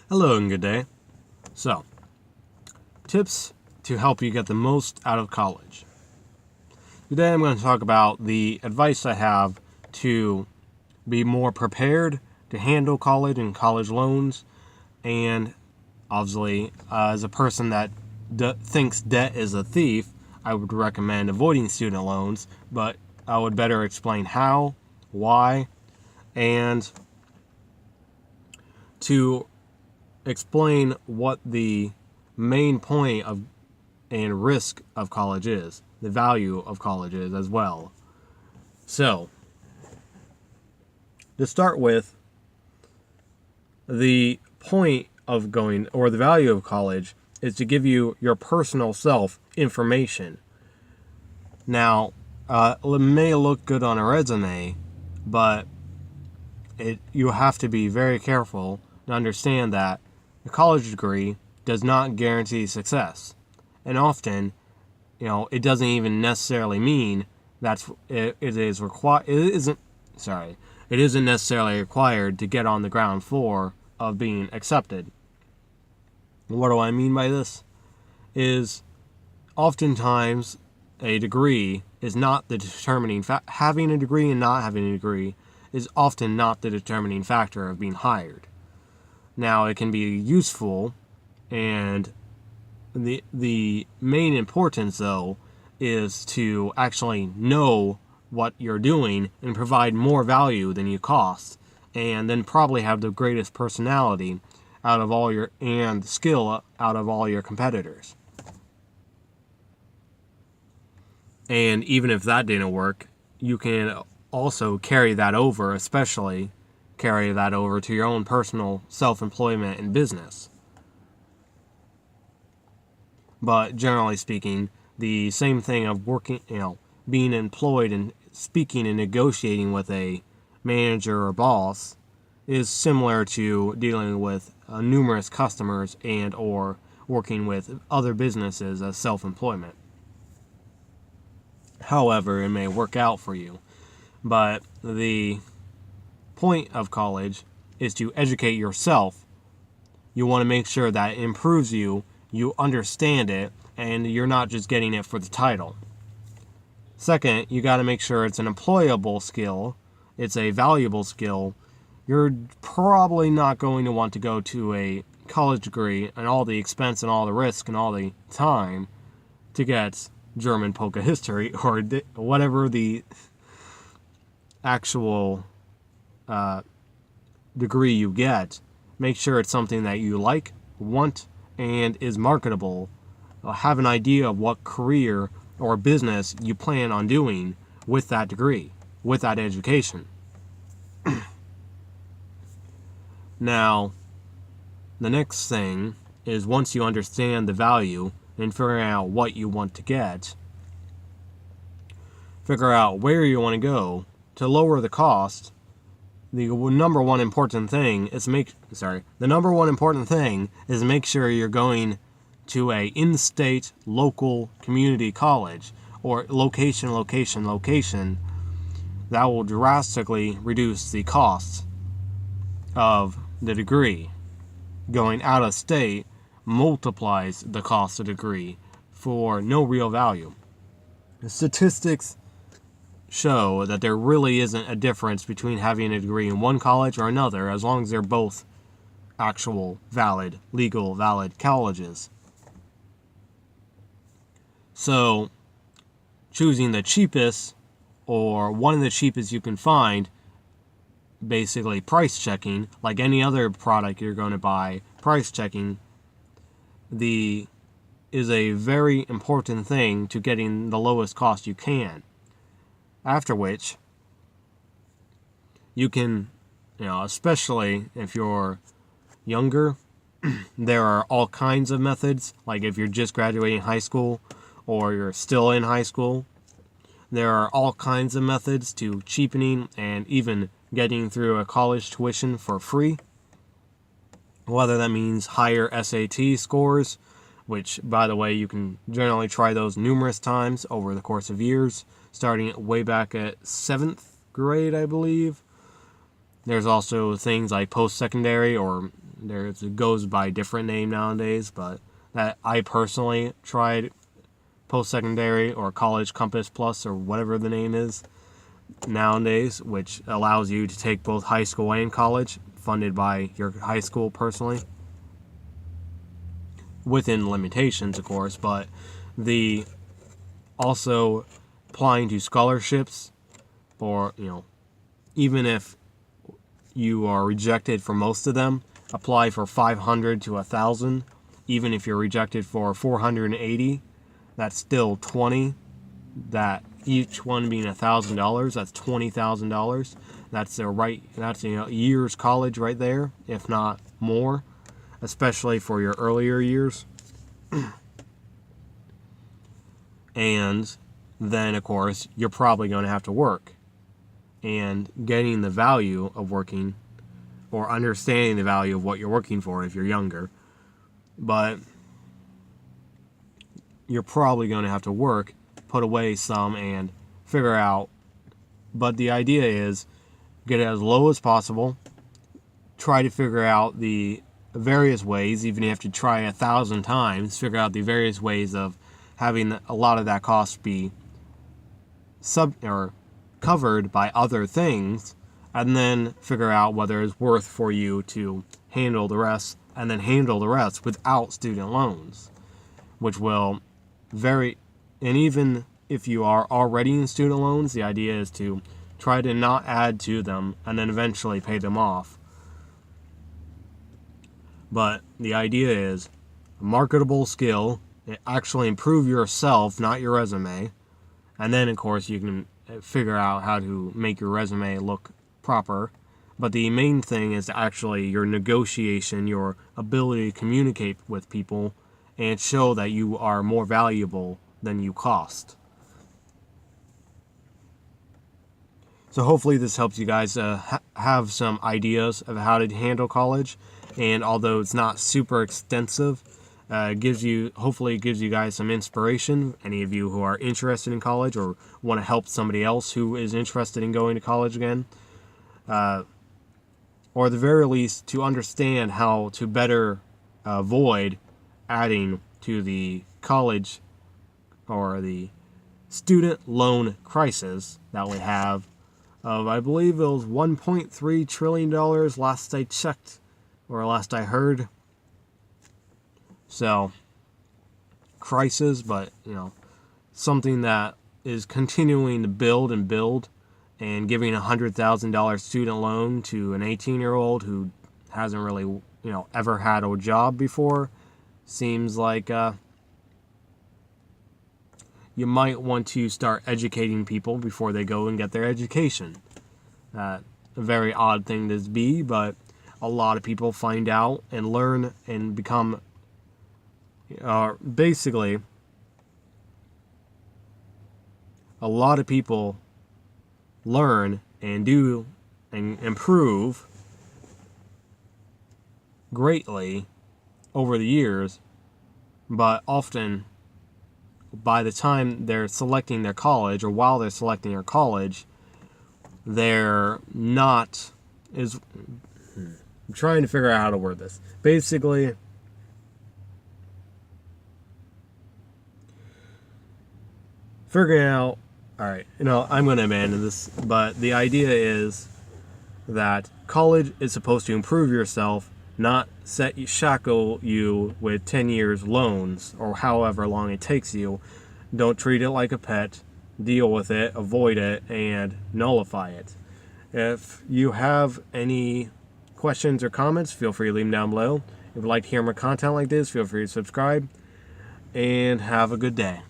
Hello and good day. So, tips to help you get the most out of college. Today I'm going to talk about the advice I have to be more prepared to handle college and college loans, and obviously, as a person that thinks debt is a thief, I would recommend avoiding student loans, but I would better explain how, why, and to explain what the main point of and risk of college is, the value of college is as well. So, to start with, the point of going, or the value of college, is to give you your personal self information. Now, it may look good on a resume, but you have to be very careful to understand that a college degree does not guarantee success. And often, it doesn't even necessarily mean it isn't necessarily required to get on the ground floor of being accepted. What do I mean by this? Is oftentimes a degree is not the determining having a degree and not having a degree is often not the determining factor of being hired. Now, it can be useful, and the main importance, though, is to actually know what you're doing and provide more value than you cost, and then probably have the greatest personality out of all and skill out of all your competitors. And even if that didn't work, you can also carry that over to your own personal self-employment and business. But generally speaking, the same thing of working, being employed and speaking and negotiating with a manager or boss is similar to dealing with numerous customers and or working with other businesses as self-employment. However, it may work out for you. But the point of college is to educate yourself. You want to make sure that it improves you, you understand it, and you're not just getting it for the title. Second, you got to make sure it's an employable skill, it's a valuable skill. You're probably not going to want to go to a college degree and all the expense and all the risk and all the time to get German polka history or whatever the actual degree you get. Make sure it's something that you like, want, and is marketable. Have an idea of what career or business you plan on doing with that degree, with that education. Now, the next thing is, once you understand the value and figuring out what you want to get, figure out where you want to go to lower the cost. The number one important thing is make sure you're going to a in-state, local community college, or location that will drastically reduce the cost of the degree. Going out of state multiplies the cost of the degree for no real value. The statistics show that there really isn't a difference between having a degree in one college or another, as long as they're both actual valid colleges. So, choosing the cheapest or one of the cheapest you can find, basically price checking, like any other product you're going to buy, price checking is a very important thing to getting the lowest cost you can. After which, you can, especially if you're younger, there are all kinds of methods. Like if you're just graduating high school or you're still in high school, there are all kinds of methods to cheapening and even getting through a college tuition for free. Whether that means higher SAT scores, which, by the way, you can generally try those numerous times over the course of years, starting way back at 7th grade, I believe. There's also things like post-secondary or it goes by a different name nowadays, but that I personally tried post-secondary or College Compass Plus or whatever the name is nowadays, which allows you to take both high school and college, funded by your high school personally, within limitations, of course, but the also applying to scholarships, or, even if you are rejected for most of them, apply for 500 to 1,000. Even if you're rejected for 480, that's still 20. That each one being $1,000, that's $20,000. That's a year's college right there, if not more, especially for your earlier years. And then, of course, you're probably going to have to work. And getting the value of working, or understanding the value of what you're working for if you're younger. But you're probably going to have to work, put away some, and figure out. But the idea is get it as low as possible. Try to figure out the various ways, even if you have to try 1,000 times, figure out the various ways of having a lot of that cost be covered by other things, and then figure out whether it's worth for you to handle the rest, and then handle the rest without student loans, which will and even if you are already in student loans, the idea is to try to not add to them and then eventually pay them off. But the idea is a marketable skill, actually improve yourself, not your resume, and then of course you can figure out how to make your resume look proper. But the main thing is actually your negotiation, your ability to communicate with people and show that you are more valuable than you cost. So hopefully this helps you guys have some ideas of how to handle college. And although it's not super extensive, hopefully gives you guys some inspiration. Any of you who are interested in college or want to help somebody else who is interested in going to college again, or at the very least to understand how to better avoid adding to the college or the student loan crisis that we have of, I believe it was $1.3 trillion last I checked, or last I heard. So, crisis, but, something that is continuing to build and build, and giving a $100,000 student loan to an 18-year-old who hasn't really, ever had a job before, seems like you might want to start educating people before they go and get their education. A very odd thing to be, but a lot of people find out and learn and become, basically, a lot of people learn and do and improve greatly over the years, but often by the time they're selecting their college, or while they're selecting their college, they're not is I'm trying to figure out how to word this. Basically, figuring out, alright, I'm going to abandon this, but the idea is that college is supposed to improve yourself, not shackle you with 10 years loans, or however long it takes you. Don't treat it like a pet. Deal with it, avoid it, and nullify it. If you have any questions or comments, feel free to leave them down below. If you'd like to hear more content like this, feel free to subscribe, and have a good day.